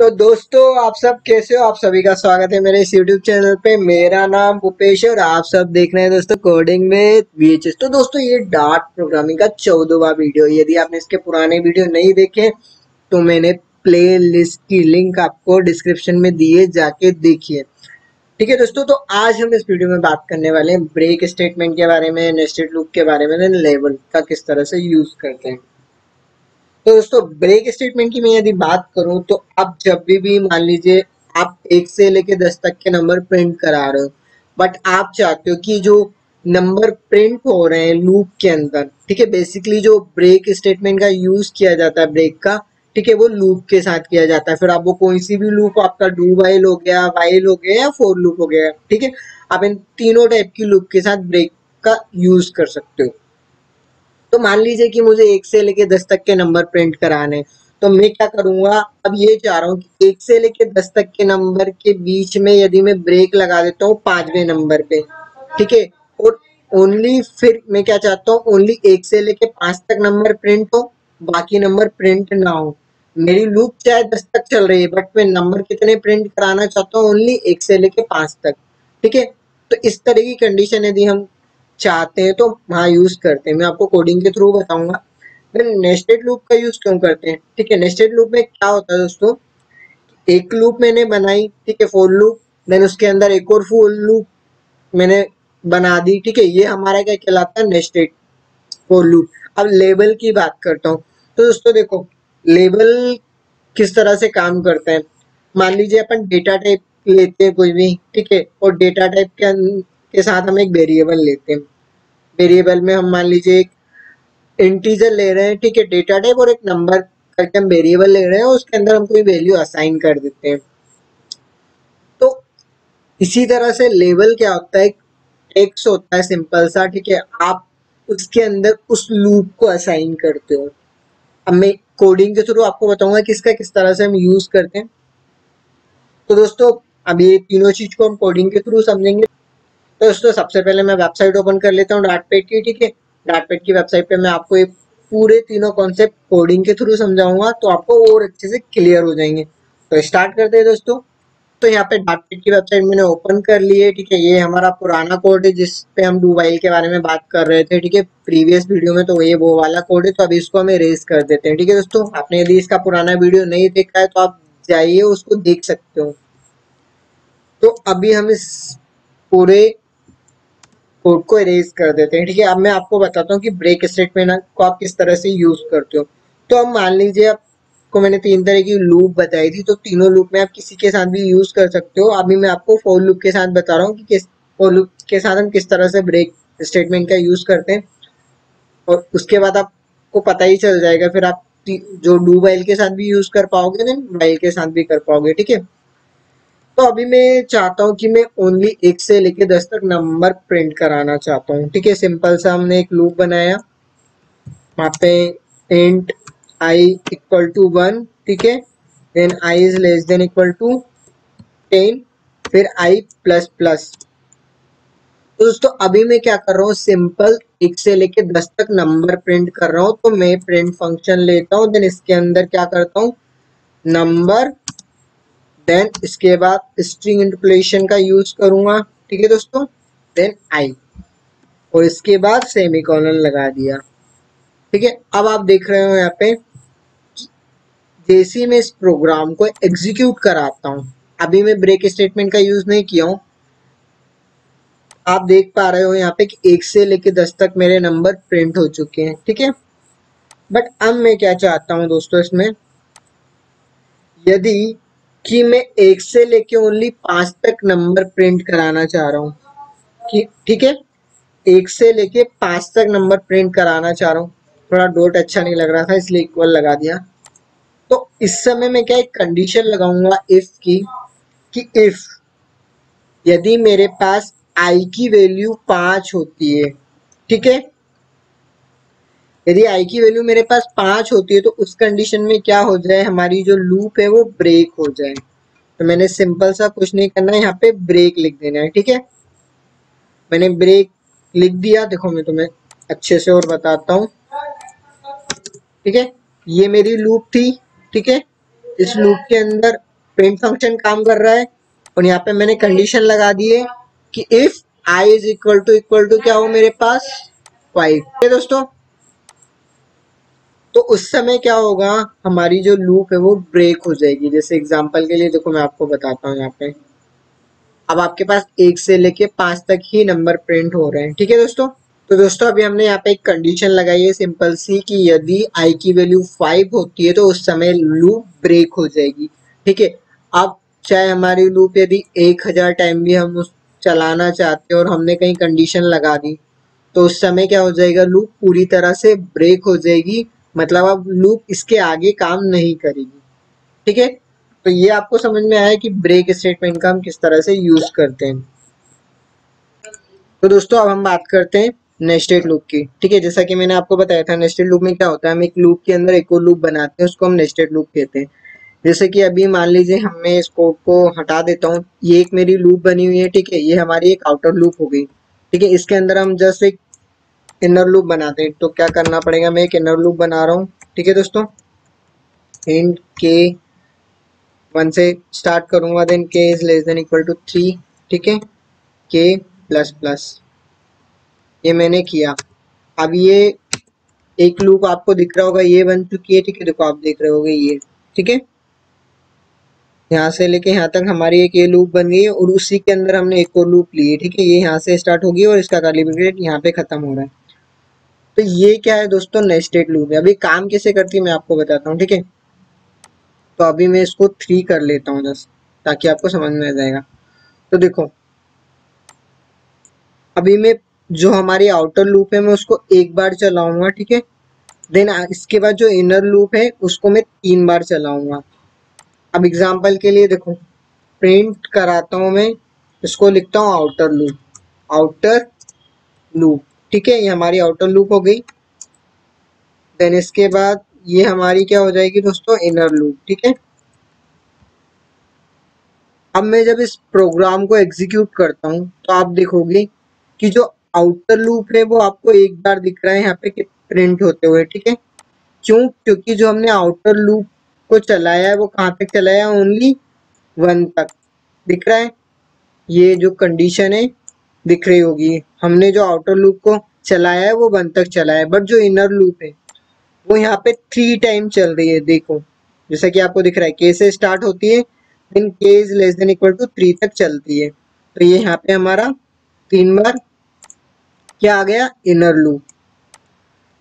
तो दोस्तों, आप सब कैसे हो? आप सभी का स्वागत है मेरे इस YouTube चैनल पे। मेरा नाम भूपेश है और आप सब देख रहे हैं दोस्तों कोडिंग में VHS। तो दोस्तों, ये डार्ट प्रोग्रामिंग का 14वां वीडियो। यदि आपने इसके पुराने वीडियो नहीं देखे तो मैंने प्ले लिस्ट की लिंक आपको डिस्क्रिप्शन में दिए, जाके देखिए। ठीक है दोस्तों, तो आज हम इस वीडियो में बात करने वाले हैं ब्रेक स्टेटमेंट के बारे में, नेस्टेड लूप के बारे में, लेवल का किस तरह से यूज करते हैं। तो दोस्तों, ब्रेक स्टेटमेंट की मैं यदि बात करूं तो आप जब भी मान लीजिए आप 1 से लेके 10 तक के नंबर प्रिंट करा रहे हो, बट आप चाहते हो कि जो नंबर प्रिंट हो रहे हैं लूप के अंदर, ठीक है, बेसिकली जो ब्रेक स्टेटमेंट का यूज किया जाता है ब्रेक का, ठीक है, वो लूप के साथ किया जाता है। फिर आप वो कोई सी भी लूप, आपका डू वाइल हो गया, वाइल हो गया या फोर लूप हो गया, ठीक है, आप इन तीनों टाइप की लूप के साथ ब्रेक का यूज कर सकते हो। तो मान लीजिए कि मुझे 1 से लेके 10 तक के नंबर प्रिंट कराने, तो मैं क्या करूंगा, अब ये चाह रहा हूँ कि 1 से लेके 10 तक के नंबर के बीच में यदि मैं ब्रेक लगा देता हूँ 5वें नंबर पे, ठीक है, और ओनली फिर मैं क्या चाहता हूँ, ओनली 1 से लेके 5 तक नंबर प्रिंट हो, बाकी नंबर प्रिंट ना हो। मेरी लूप चाहे 10 तक चल रही है, बट मैं नंबर कितने प्रिंट कराना चाहता हूँ, ओनली 1 से लेके 5 तक, ठीक है। तो इस तरह की कंडीशन यदि हम चाहते हैं तो हाँ यूज करते हैं। मैं आपको कोडिंग के थ्रू बताऊंगा। फिर नेस्टेड लूप का यूज क्यों करते हैं, ठीक है। नेस्टेड लूप में क्या होता है दोस्तों, एक लूप मैंने बनाई, ठीक है, फॉर लूप, देन उसके अंदर एक और फॉर लूप मैंने बना दी, ठीक है, ये हमारा क्या कहलाता है, नेस्टेड फॉर लूप। अब लेबल की बात करता हूँ। तो दोस्तों देखो, लेबल किस तरह से काम करते हैं। मान लीजिए अपन डेटा टाइप लेते हैं कोई भी, ठीक है, और डेटा टाइप के साथ हम एक वेरिएबल लेते हैं। वेरिएबल में हम मान लीजिए एक इंटीजर ले रहे हैं, ठीक है, डेटा टाइप, और एक नंबर करके हम वेरिएबल ले रहे हैं, उसके अंदर हम कोई वैल्यू असाइन कर देते हैं। तो इसी तरह से लेवल क्या होता है, टेक्स्ट होता है सिंपल सा, ठीक है, आप उसके अंदर उस लूप को असाइन करते हो। अब मैं कोडिंग के थ्रू आपको बताऊंगा कि इसका किस तरह से हम यूज करते हैं। तो दोस्तों, अब ये तीनों चीज को हम कोडिंग के थ्रू समझेंगे। तो दोस्तों, सबसे पहले मैं वेबसाइट ओपन कर लेता हूँ डाटपेड की, ठीक है। डाटपेड की वेबसाइट पे मैं आपको ये पूरे तीनों कॉन्सेप्ट कोडिंग के थ्रू समझाऊंगा, तो आपको और अच्छे से क्लियर हो जाएंगे। तो स्टार्ट करते हैं दोस्तों। तो यहाँ पे डाटपेड की वेबसाइट मैंने ओपन कर ली है, ठीक है। ये हमारा पुराना कोड है जिस पे हम डू वाइल के बारे में बात कर रहे थे, ठीक है, प्रीवियस वीडियो में। तो ये वो वाला कोड है, तो अभी इसको हम इरेज कर देते हैं, ठीक है दोस्तों। आपने यदि इसका पुराना वीडियो नहीं देखा है तो आप जाइए, उसको देख सकते हो। तो अभी हम इस पूरे कोड को इरेज कर देते हैं, ठीक है। अब मैं आपको बताता हूँ कि ब्रेक स्टेटमेंट को आप किस तरह से यूज करते हो। तो अब मान लीजिए आपको मैंने 3 तरह की लूप बताई थी, तो तीनों लूप में आप किसी के साथ भी यूज कर सकते हो। अभी मैं आपको फॉर लूप के साथ बता रहा हूँ कि किस फॉर लूप के साथ हम किस तरह से ब्रेक स्टेटमेंट का यूज करते हैं, और उसके बाद आपको पता ही चल जाएगा। फिर आप जो डू वाइल के साथ भी यूज कर पाओगे, देन वाइल के साथ भी कर पाओगे, ठीक है। तो अभी मैं चाहता हूँ कि मैं ओनली 1 से लेके 10 तक नंबर प्रिंट कराना चाहता हूँ, ठीक है। सिंपल सा हमने एक लूप बनाया, वहाँ पे इंट आई इक्वल टू 1, ठीक है, then I is less than equal to 10, फिर आई प्लस प्लस। तो दोस्तों, अभी मैं क्या कर रहा हूँ, सिंपल 1 से लेके 10 तक नंबर प्रिंट कर रहा हूँ। तो मैं प्रिंट फंक्शन लेता हूँ, देन इसके अंदर क्या करता हूँ, नंबर, देन इसके बाद स्ट्रिंग इंटरपोलेशन का यूज करूंगा, ठीक है दोस्तों, देन आई, और इसके बाद सेमीकोलन लगा दिया, ठीक है। अब आप देख रहे हो यहाँ पे, जैसे ही मैं इस प्रोग्राम को एग्जीक्यूट कराता हूँ, अभी मैं ब्रेक स्टेटमेंट का यूज नहीं किया हूँ, आप देख पा रहे हो यहाँ पे कि 1 से लेके 10 तक मेरे नंबर प्रिंट हो चुके हैं, ठीक है। बट अब मैं क्या चाहता हूँ दोस्तों, इसमें यदि कि मैं 1 से लेके ओनली 5 तक नंबर प्रिंट कराना चाह रहा हूँ, कि ठीक है, 1 से लेके 5 तक नंबर प्रिंट कराना चाह रहा हूँ। थोड़ा डॉट अच्छा नहीं लग रहा था, इसलिए इक्वल लगा दिया। तो इस समय मैं क्या एक कंडीशन लगाऊंगा इफ की, कि इफ यदि मेरे पास आई की वैल्यू 5 होती है, ठीक है, यदि आई की वैल्यू मेरे पास 5 होती है, तो उस कंडीशन में क्या हो जाए, हमारी जो लूप है वो ब्रेक हो जाए। तो मैंने सिंपल सा कुछ नहीं करना है, यहाँ पे ब्रेक लिख देना है, ठीक है। मैंने ब्रेक लिख दिया। देखो, मैं तुम्हें अच्छे से और बताता हूँ, ठीक है। ये मेरी लूप थी, ठीक है, इस लूप के अंदर प्रिंट फंक्शन काम कर रहा है और यहाँ पे मैंने कंडीशन लगा दी है कि if I is equal to क्या हो मेरे पास 5 है दोस्तों। तो उस समय क्या होगा, हमारी जो लूप है वो ब्रेक हो जाएगी। जैसे एग्जांपल के लिए देखो मैं आपको बताता हूँ यहाँ पे, अब आपके पास 1 से लेके 5 तक ही नंबर प्रिंट हो रहे हैं, ठीक है दोस्तों। तो दोस्तों अभी हमने यहाँ पे एक कंडीशन लगाई है सिंपल सी कि यदि आई की वैल्यू 5 होती है तो उस समय लूप ब्रेक हो जाएगी, ठीक है। अब चाहे हमारी लूप यदि 1000 टाइम भी हम उस चलाना चाहते हैं और हमने कहीं कंडीशन लगा दी तो उस समय क्या हो जाएगा, लूप पूरी तरह से ब्रेक हो जाएगी। मतलब अब लूप इसके आगे काम नहीं करेगी, ठीक है। तो ये आपको समझ में आया कि ब्रेक स्टेटमेंट का हम किस तरह से यूज करते हैं। तो दोस्तों अब हम बात करते हैं नेस्टेड लूप की, ठीक है। जैसा कि मैंने आपको बताया था नेस्टेड लूप में क्या होता है, हम एक लूप के अंदर एक और लूप बनाते हैं, उसको हम नेस्टेड लूप कहते हैं। जैसे कि अभी मान लीजिए मैं इस कोड को हटा देता हूँ, ये एक मेरी लूप बनी हुई है, ठीक है। ये हमारी एक आउटर लूप हो गई, ठीक है। इसके अंदर हम जस्ट एक इनर लूप बनाते हैं। तो क्या करना पड़ेगा, मैं एक इनर लूप बना रहा हूँ, ठीक है दोस्तों। इंट के 1 से स्टार्ट करूंगा, then K is less than equal to 3, ठीक है। के प्लस प्लस, ये मैंने किया। अब ये एक लूप आपको दिख रहा होगा, ये बन चुकी है, ठीक है। देखो आप देख रहे होगे ये, ठीक है। यहाँ से लेके यहाँ तक हमारी एक ये लूप बन गई है और उसी के अंदर हमने एक और लूप ली है, ठीक है। ये यहाँ से स्टार्ट होगी और इसका कर्ली ब्रैकेट यहाँ पे खत्म हो रहा है। तो ये क्या है दोस्तों, नेस्टेड लूप है। अभी काम कैसे करती है मैं आपको बताता हूँ, ठीक है। तो अभी मैं इसको 3 कर लेता हूँ जस्ट, ताकि आपको समझ में आ जाएगा। तो देखो अभी मैं जो हमारी आउटर लूप है मैं उसको एक बार चलाऊंगा, ठीक है। देन इसके बाद जो इनर लूप है उसको मैं 3 बार चलाऊंगा। अब एग्जांपल के लिए देखो प्रिंट कराता हूँ मैं, इसको लिखता हूँ आउटर लूप, आउटर लूप, ठीक है। ये हमारी आउटर लूप हो गई। देन इसके बाद ये हमारी क्या हो जाएगी दोस्तों, इनर लूप, ठीक है। अब मैं जब इस प्रोग्राम को एग्जीक्यूट करता हूँ तो आप देखोगे कि जो आउटर लूप है वो आपको एक बार दिख रहा है यहाँ पे प्रिंट होते हुए, ठीक है। क्यों, क्योंकि जो हमने आउटर लूप को चलाया है वो कहाँ तक चलाया है, ओनली 1 तक दिख रहा है। ये जो कंडीशन है दिख रही होगी, हमने जो आउटर लूप को चलाया है वो 1 तक चलाया है, बट जो इनर लूप है वो यहाँ पे 3 टाइम चल रही है। देखो जैसा कि आपको दिख रहा है, के से स्टार्ट होती है, then K is less than equal to 3 तक चलती है। तो ये यहाँ पे हमारा 3 बार क्या आ गया, इनर लूप।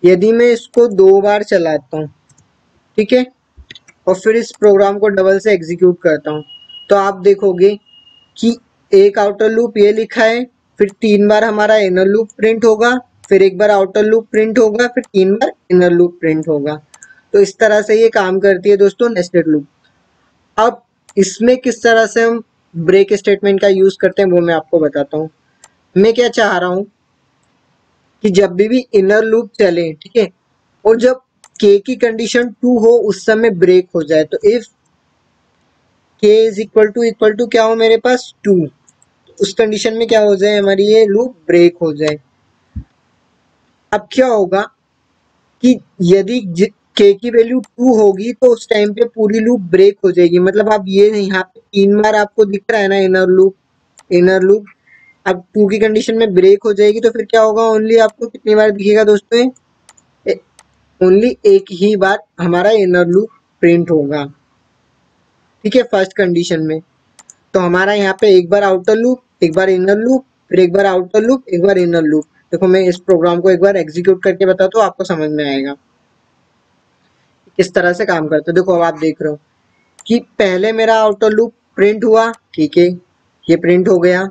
यदि मैं इसको 2 बार चलाता हूँ, ठीक है, और फिर इस प्रोग्राम को डबल से एग्जीक्यूट करता हूँ तो आप देखोगे कि एक आउटर लूप ये लिखा है, फिर 3 बार हमारा इनर लूप प्रिंट होगा, फिर एक बार आउटर लूप प्रिंट होगा, फिर 3 बार इनर लूप प्रिंट होगा। तो इस तरह से ये काम करती है दोस्तों नेस्टेड लूप। अब इसमें किस तरह से हम ब्रेक स्टेटमेंट का यूज करते हैं वो मैं आपको बताता हूँ। मैं क्या चाह रहा हूँ कि जब भी इनर लूप चले, ठीक है, और जब के की कंडीशन 2 हो उस समय ब्रेक हो जाए। तो इफ के इज इक्वल टू क्या हो मेरे पास 2, उस कंडीशन में क्या हो जाए, हमारी ये लूप ब्रेक हो जाए। अब क्या होगा कि यदि के की वैल्यू 2 होगी तो उस टाइम पे पूरी लूप ब्रेक हो जाएगी। मतलब अब ये यहाँ पे 3 बार आपको दिख रहा है ना इनर लूप, इनर लूप अब 2 की कंडीशन में ब्रेक हो जाएगी तो फिर क्या होगा, ओनली आपको कितनी बार दिखेगा दोस्तों, ओनली एक ही बार हमारा इनर लूप प्रिंट होगा, ठीक है, फर्स्ट कंडीशन में। तो हमारा यहाँ पे एक बार आउटर लूप, एक बार इनर लूप, फिर एक बार आउटर लूप, एक बार इनर लूप। देखो मैं इस प्रोग्राम को एक बार एग्जीक्यूट करके बताता हूँ, आपको समझ में आएगा किस तरह से काम करता है। देखो अब आप देख रहे हो कि पहले मेरा आउटर लूप प्रिंट हुआ, ठीक है, ये प्रिंट हो गया।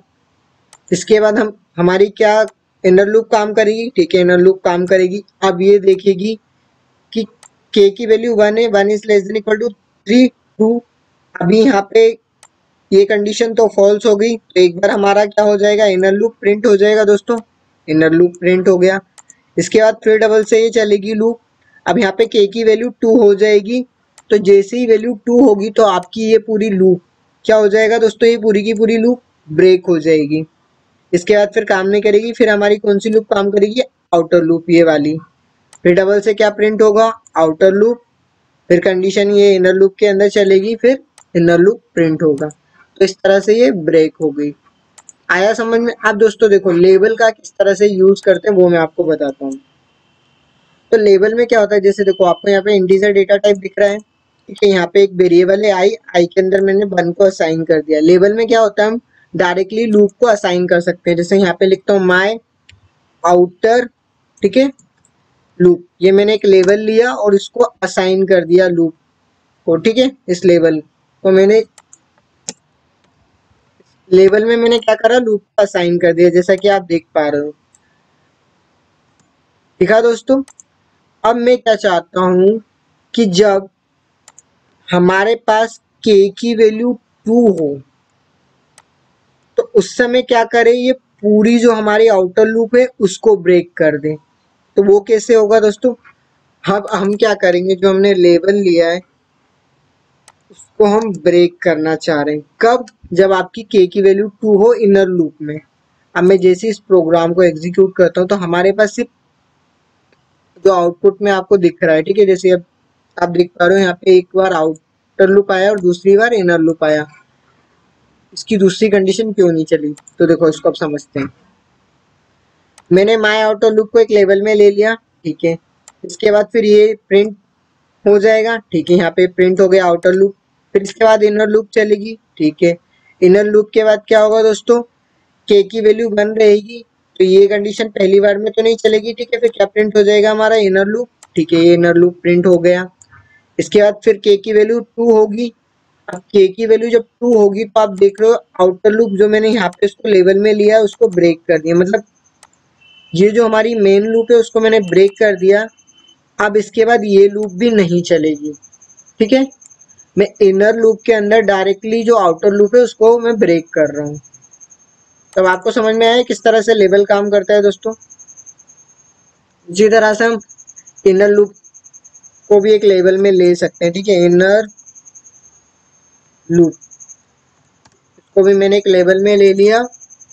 इसके बाद हम हमारी क्या इनर लूप काम करेगी, ठीक है, इनर लूप काम करेगी। अब ये देखेगी कि के की वैल्यू 1 है, 1 is less than equal to 3 2। अभी यहाँ पे ये कंडीशन तो फॉल्स हो गई, तो एक बार हमारा क्या हो जाएगा, इनर लूप प्रिंट हो जाएगा दोस्तों। इनर लूप प्रिंट हो गया। इसके बाद फिर डबल से ये चलेगी लूप। अब यहाँ पे के की वैल्यू 2 हो जाएगी, तो जैसे ही वैल्यू 2 होगी तो आपकी ये पूरी लूप क्या हो जाएगा दोस्तों, ये पूरी की पूरी लूप ब्रेक हो जाएगी। इसके बाद फिर काम नहीं करेगी, फिर हमारी कौन सी लूप काम करेगी, आउटर लूप, ये वाली। फिर डबल से क्या प्रिंट होगा, आउटर लूप, फिर कंडीशन ये इनर लूप के अंदर चलेगी, फिर इनर लूप प्रिंट होगा। तो इस तरह से ये ब्रेक हो गई। आया समझ में? अब दोस्तों देखो लेबल का किस तरह से यूज करते हैं वो मैं आपको बताता हूँ। तो लेबल में क्या होता है, जैसे देखो आपको यहाँ पे इंटीजर डेटा टाइप दिख रहा है, ठीक है। यहाँ पे एक वेरिएबल है आई के अंदर मैंने 1 को असाइन कर दिया। लेबल में क्या होता है, हम डायरेक्टली लूप को असाइन कर सकते हैं। जैसे यहाँ पे लिखता हूँ माई आउटर, ठीक है, लूप। ये मैंने एक लेबल लिया और इसको असाइन कर दिया लूप को, ठीक है। इस लेबल को मैंने लेबल में मैंने क्या करा, लूप को असाइन कर दिया, जैसा कि आप देख पा रहे हो। ठीक है दोस्तों। अब मैं क्या चाहता हूँ कि जब हमारे पास k की वैल्यू 2 हो तो उस समय क्या करें, ये पूरी जो हमारी आउटर लूप है उसको ब्रेक कर दें। तो वो कैसे होगा दोस्तों, अब हम क्या करेंगे, जो हमने लेबल लिया है उसको हम ब्रेक करना चाह रहे हैं। कब? जब आपकी k की वैल्यू 2 हो इनर लूप में। अब मैं जैसे इस प्रोग्राम को एग्जीक्यूट करता हूँ तो हमारे पास सिर्फ जो आउटपुट में आपको दिख रहा है, ठीक है। जैसे अब आप देख पा रहे हो यहाँ पे एक बार आउटर लूप आया और दूसरी बार इनर लूप आया। इसकी दूसरी कंडीशन क्यों नहीं चली, तो देखो इसको अब समझते हैं। मैंने माई आउटर लूप को एक लेवल में ले लिया, ठीक है। इसके बाद फिर ये प्रिंट हो जाएगा, ठीक है। यहाँ पे प्रिंट हो गया आउटर लूप। फिर इसके बाद इनर लूप चलेगी, ठीक है। इनर लूप के बाद क्या होगा दोस्तों, k की वैल्यू 1 रहेगी, तो ये कंडीशन पहली बार में तो नहीं चलेगी, ठीक है। फिर क्या प्रिंट हो जाएगा, हमारा इनर लूप, ठीक है। ये इनर लूप प्रिंट हो गया। इसके बाद फिर k की वैल्यू 2 होगी। अब k की वैल्यू जब 2 होगी तो आप देख रहे हो आउटर लूप जो मैंने यहाँ पे उसको लेवल में लिया उसको ब्रेक कर दिया, मतलब ये जो हमारी मेन लूप है उसको मैंने ब्रेक कर दिया। अब इसके बाद ये लूप भी नहीं चलेगी, ठीक है। मैं इनर लूप के अंदर डायरेक्टली जो आउटर लूप है उसको मैं ब्रेक कर रहा हूँ। तब आपको समझ में आया किस तरह से लेबल काम करता है दोस्तों। इसी तरह से हम इनर लूप को भी एक लेबल में ले सकते हैं, ठीक है। इनर लूप को भी मैंने एक लेबल में ले लिया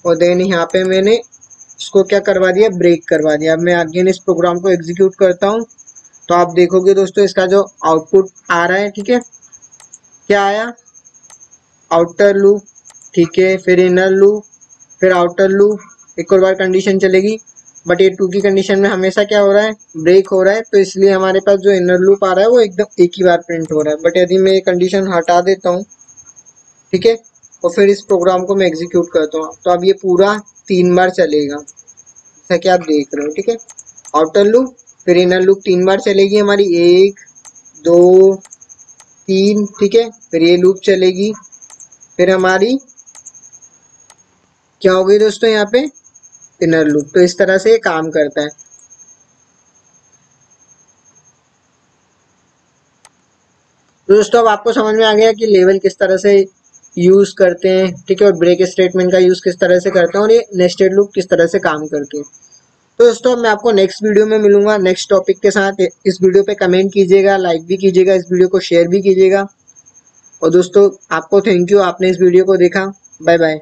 और देन यहाँ पे मैंने इसको क्या करवा दिया, ब्रेक करवा दिया। अब मैं अगेन इस प्रोग्राम को एग्जीक्यूट करता हूँ तो आप देखोगे दोस्तों इसका जो आउटपुट आ रहा है, ठीक है, क्या आया, आउटर लूप, ठीक है। फिर इनर लूप, फिर आउटर लूप, एक और बार कंडीशन चलेगी। बट ये 2 की कंडीशन में हमेशा क्या हो रहा है, ब्रेक हो रहा है, तो इसलिए हमारे पास जो इनर लूप आ रहा है वो एकदम एक ही बार प्रिंट हो रहा है। बट यदि मैं ये कंडीशन हटा देता हूँ, ठीक है, और फिर इस प्रोग्राम को मैं एग्जीक्यूट करता हूँ तो अब ये पूरा 3 बार चलेगा, जैसा कि आप देख रहे हो, ठीक है। आउटर लूप फिर इनर लूप 3 बार चलेगी हमारी, 1 2 3, ठीक है। फिर ये लूप चलेगी, फिर हमारी क्या हो गई दोस्तों यहाँ पे, इनर लूप। तो इस तरह से ये काम करता है। तो दोस्तों अब आपको समझ में आ गया कि लेवल किस तरह से यूज करते हैं, ठीक है, और ब्रेक स्टेटमेंट का यूज किस तरह से करते हैं और ये नेस्टेड लूप किस तरह से काम करती है। तो दोस्तों मैं आपको नेक्स्ट वीडियो में मिलूंगा नेक्स्ट टॉपिक के साथ। इस वीडियो पे कमेंट कीजिएगा, लाइक भी कीजिएगा, इस वीडियो को शेयर भी कीजिएगा। और दोस्तों आपको थैंक यू, आपने इस वीडियो को देखा। Bye bye.